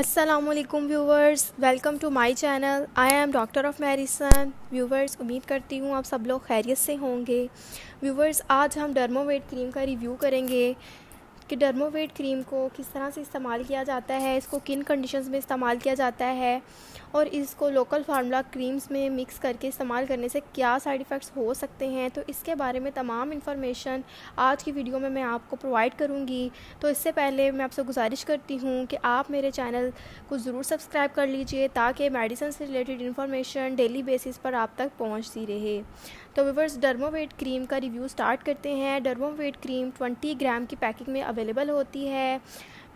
अस्सलामुअलैकुम viewers, welcome to my channel. I am doctor of medicine. Viewers, उम्मीद करती हूँ आप सब लोग खैरियत से होंगे। व्यूवर्स, आज हम डर्मोवेट क्रीम का रिव्यू करेंगे कि डर्मोवेट क्रीम को किस तरह से इस्तेमाल किया जाता है, इसको किन कंडीशंस में इस्तेमाल किया जाता है और इसको लोकल फार्मूला क्रीम्स में मिक्स करके इस्तेमाल करने से क्या साइड इफ़ेक्ट्स हो सकते हैं। तो इसके बारे में तमाम इन्फॉर्मेशन आज की वीडियो में मैं आपको प्रोवाइड करूंगी। तो इससे पहले मैं आपसे गुजारिश करती हूं कि आप मेरे चैनल को ज़रूर सब्सक्राइब कर लीजिए ताकि मेडिसिन से रिलेटेड इन्फॉर्मेशन डेली बेसिस पर आप तक पहुंचती रहे। तो व्यूअर्स, डर्मोवेट क्रीम का रिव्यू स्टार्ट करते हैं। डर्मोवेट क्रीम 20 ग्राम की पैकिंग में अवेलेबल होती है।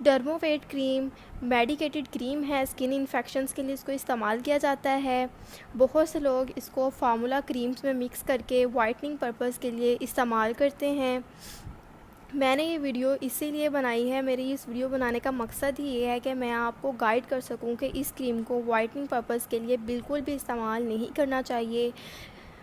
डर्मोवेट क्रीम मेडिकेटेड क्रीम है, स्किन इन्फेक्शंस के लिए इसको इस्तेमाल किया जाता है। बहुत से लोग इसको फार्मूला क्रीम्स में मिक्स करके वाइटनिंग पर्पज़ के लिए इस्तेमाल करते हैं। मैंने ये वीडियो इसीलिए बनाई है, मेरी इस वीडियो बनाने का मकसद ही ये है कि मैं आपको गाइड कर सकूं कि इस क्रीम को वाइटनिंग पर्पज़ के लिए बिल्कुल भी इस्तेमाल नहीं करना चाहिए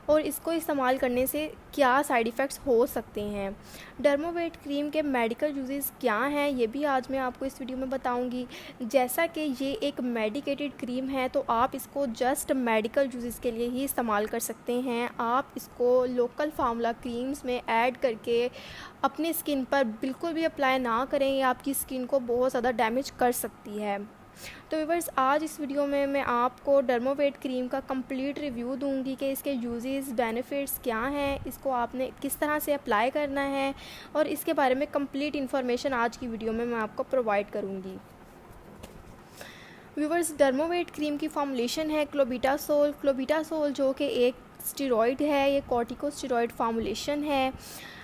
और इसको इस्तेमाल करने से क्या साइड इफ़ेक्ट्स हो सकते हैं। डर्मोवेट क्रीम के मेडिकल यूजेस क्या हैं, ये भी आज मैं आपको इस वीडियो में बताऊंगी। जैसा कि ये एक मेडिकेटेड क्रीम है तो आप इसको जस्ट मेडिकल यूजेस के लिए ही इस्तेमाल कर सकते हैं। आप इसको लोकल फार्मूला क्रीम्स में ऐड करके अपनी स्किन पर बिल्कुल भी अप्लाई ना करें, ये आपकी स्किन को बहुत ज़्यादा डैमेज कर सकती है। तो व्यूअर्स, आज इस वीडियो में मैं आपको डर्मोवेट क्रीम का कंप्लीट रिव्यू दूंगी कि इसके यूजेस बेनिफिट्स क्या हैं, इसको आपने किस तरह से अप्लाई करना है और इसके बारे में कंप्लीट इन्फॉर्मेशन आज की वीडियो में मैं आपको प्रोवाइड करूंगी। व्यूअर्स, डर्मोवेट क्रीम की फॉर्मुलेशन है क्लोबिटासोल। क्लोबिटासोल जो कि एक स्टेरॉइड है, ये कॉर्टिकोस्टेरॉइड फॉर्मुलेशन है।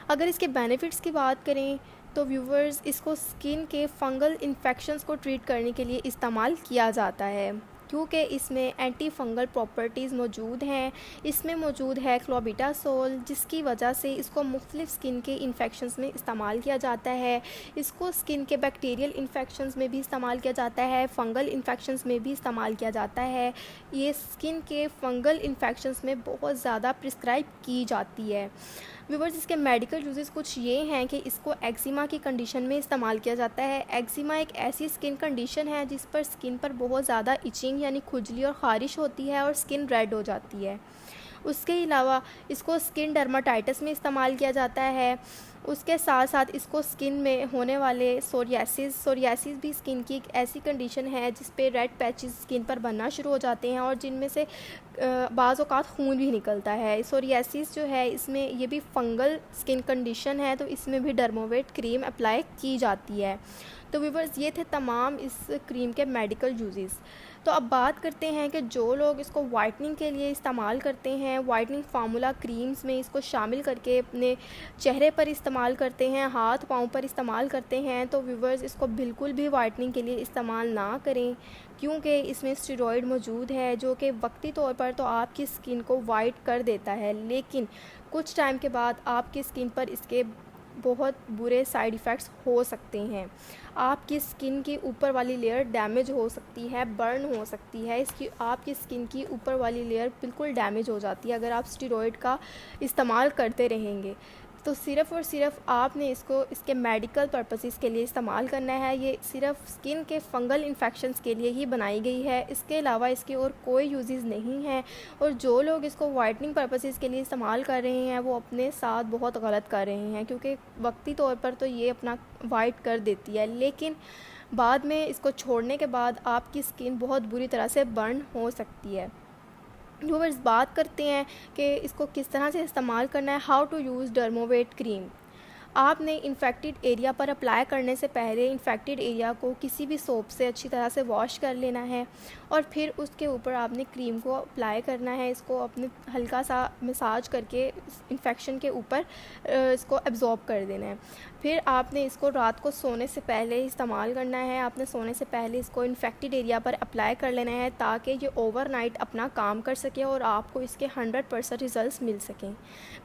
अगर इसके बेनिफिट्स की बात करें तो व्यूवर्स, इसको स्किन के फंगल इन्फेक्शंस को ट्रीट करने के लिए इस्तेमाल किया जाता है क्योंकि इसमें एंटी फंगल प्रॉपर्टीज़ मौजूद हैं। इसमें मौजूद है क्लोबिटासोल, जिसकी वजह से इसको मुख्तलिफ स्किन के इन्फेक्शंस में इस्तेमाल किया जाता है। इसको स्किन के बैक्टीरियल इन्फेक्शंस में भी इस्तेमाल किया जाता है, फंगल इन्फेक्शंस में भी इस्तेमाल किया जाता है। ये स्किन के फंगल इन्फेक्शंस में बहुत ज़्यादा प्रिस्क्राइब की जाती है। व्यूवर्स, इसके मेडिकल यूजेस कुछ ये हैं कि इसको एक्जिमा की कंडीशन में इस्तेमाल किया जाता है। एक्जिमा एक ऐसी स्किन कंडीशन है जिस पर स्किन पर बहुत ज़्यादा इचिंग यानी खुजली और ख़ारिश होती है और स्किन रेड हो जाती है। उसके अलावा इसको स्किन डर्माटाइटिस में इस्तेमाल किया जाता है। उसके साथ साथ इसको स्किन में होने वाले सोरियासिस भी स्किन की एक ऐसी कंडीशन है जिस पे रेड पैचेस स्किन पर बनना शुरू हो जाते हैं और जिनमें से बाज़ औक़ात खून भी निकलता है। सोरियासिस जो है, इसमें ये भी फंगल स्किन कंडीशन है, तो इसमें भी डर्मोवेट क्रीम अप्लाई की जाती है। तो व्यूवर्स, ये थे तमाम इस क्रीम के मेडिकल यूजेस। तो अब बात करते हैं कि जो लोग इसको वाइटनिंग के लिए इस्तेमाल करते हैं, वाइटनिंग फार्मूला क्रीम्स में इसको शामिल करके अपने चेहरे पर इस्तेमाल करते हैं, हाथ पाँव पर इस्तेमाल करते हैं, तो व्यूवर्स, इसको बिल्कुल भी वाइटनिंग के लिए इस्तेमाल ना करें क्योंकि इसमें स्टेरॉइड मौजूद है जो कि वक्ती तौर पर तो आपकी स्किन को वाइट कर देता है, लेकिन कुछ टाइम के बाद आपकी स्किन पर इसके बहुत बुरे साइड इफ़ेक्ट्स हो सकते हैं। आपकी स्किन की ऊपर वाली लेयर डैमेज हो सकती है, बर्न हो सकती है, इसकी आपकी स्किन की ऊपर वाली लेयर बिल्कुल डैमेज हो जाती है अगर आप स्टेरॉइड का इस्तेमाल करते रहेंगे। तो सिर्फ़ और सिर्फ आपने इसको इसके मेडिकल पर्पसेस के लिए इस्तेमाल करना है। ये सिर्फ स्किन के फंगल इन्फेक्शंस के लिए ही बनाई गई है, इसके अलावा इसके और कोई यूजेस नहीं हैं। और जो लोग इसको वाइटनिंग पर्पसेस के लिए इस्तेमाल कर रहे हैं वो अपने साथ बहुत गलत कर रहे हैं क्योंकि वक्ती तौर पर तो ये अपना वाइट कर देती है, लेकिन बाद में इसको छोड़ने के बाद आपकी स्किन बहुत बुरी तरह से बर्न हो सकती है। व्यूअर्स, बात करते हैं कि इसको किस तरह से इस्तेमाल करना है। How to use Dermovate cream. आपने इन्फेक्टेड एरिया पर अप्लाई करने से पहले इन्फेक्टेड एरिया को किसी भी सोप से अच्छी तरह से वॉश कर लेना है और फिर उसके ऊपर आपने क्रीम को अप्लाई करना है। इसको अपने हल्का सा मसाज करके इन्फेक्शन के ऊपर इसको एब्जॉर्ब कर देना है। फिर आपने इसको रात को सोने से पहले इस्तेमाल करना है। आपने सोने से पहले इसको इन्फेक्टेड एरिया पर अप्लाई कर लेना है ताकि ये ओवरनाइट अपना काम कर सके और आपको इसके 100% रिज़ल्ट मिल सकें।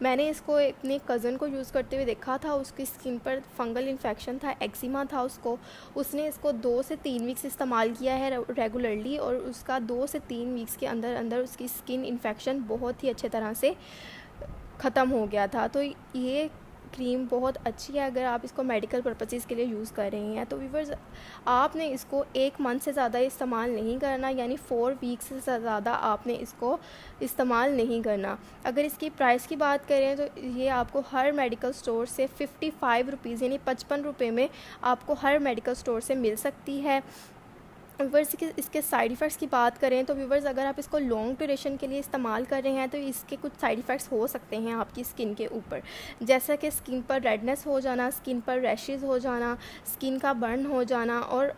मैंने इसको अपने कज़न को यूज़ करते हुए देखा था, उसकी स्किन पर फंगल इन्फेक्शन था, एक्जिमा था उसने इसको 2 से 3 वीक्स इस्तेमाल किया है रेगुलरली और उसका 2 से 3 वीक्स के अंदर अंदर उसकी स्किन इन्फेक्शन बहुत ही अच्छे तरह से ख़त्म हो गया था। तो ये क्रीम बहुत अच्छी है अगर आप इसको मेडिकल पर्पसेस के लिए यूज़ कर रहे हैं। तो व्यूअर्स, आपने इसको 1 मंथ से ज़्यादा इस्तेमाल नहीं करना, यानी 4 वीक्स से ज़्यादा आपने इसको इस्तेमाल नहीं करना। अगर इसकी प्राइस की बात करें तो ये आपको हर मेडिकल स्टोर से 55 रुपीज़ यानी 55 रुपये में आपको हर मेडिकल स्टोर से मिल सकती है। व्यूवर्स, इसके साइड इफ़ेक्ट्स की बात करें तो व्यूवर्स, अगर आप इसको लॉन्ग ड्यूरेशन के लिए इस्तेमाल कर रहे हैं तो इसके कुछ साइड इफ़ेक्ट्स हो सकते हैं आपकी स्किन के ऊपर, जैसा कि स्किन पर रेडनेस हो जाना, स्किन पर रैशेज़ हो जाना, स्किन का बर्न हो जाना और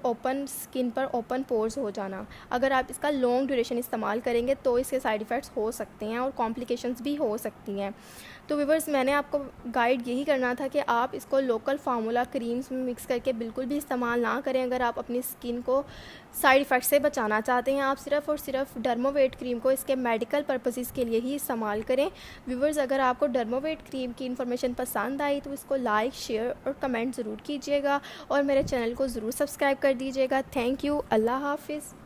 स्किन पर ओपन पोर्स हो जाना। अगर आप इसका लॉन्ग ड्यूरेशन इस्तेमाल करेंगे तो इसके साइड इफ़ेक्ट्स हो सकते हैं और कॉम्प्लिकेशंस भी हो सकती हैं। तो व्यूवर्स, मैंने आपको गाइड यही करना था कि आप इसको लोकल फार्मूला क्रीम्स में मिक्स करके बिल्कुल भी इस्तेमाल ना करें। अगर आप अपनी स्किन को साइड इफ़ेक्ट से बचाना चाहते हैं, आप सिर्फ़ और सिर्फ डर्मोवेट क्रीम को इसके मेडिकल पर्पसेस के लिए ही इस्तेमाल करें। व्यूवर्स, अगर आपको डर्मोवेट क्रीम की इन्फॉर्मेशन पसंद आई तो इसको लाइक, शेयर और कमेंट ज़रूर कीजिएगा और मेरे चैनल को ज़रूर सब्सक्राइब कर दीजिएगा। Thank you. अल्लाह हाफ़िज़।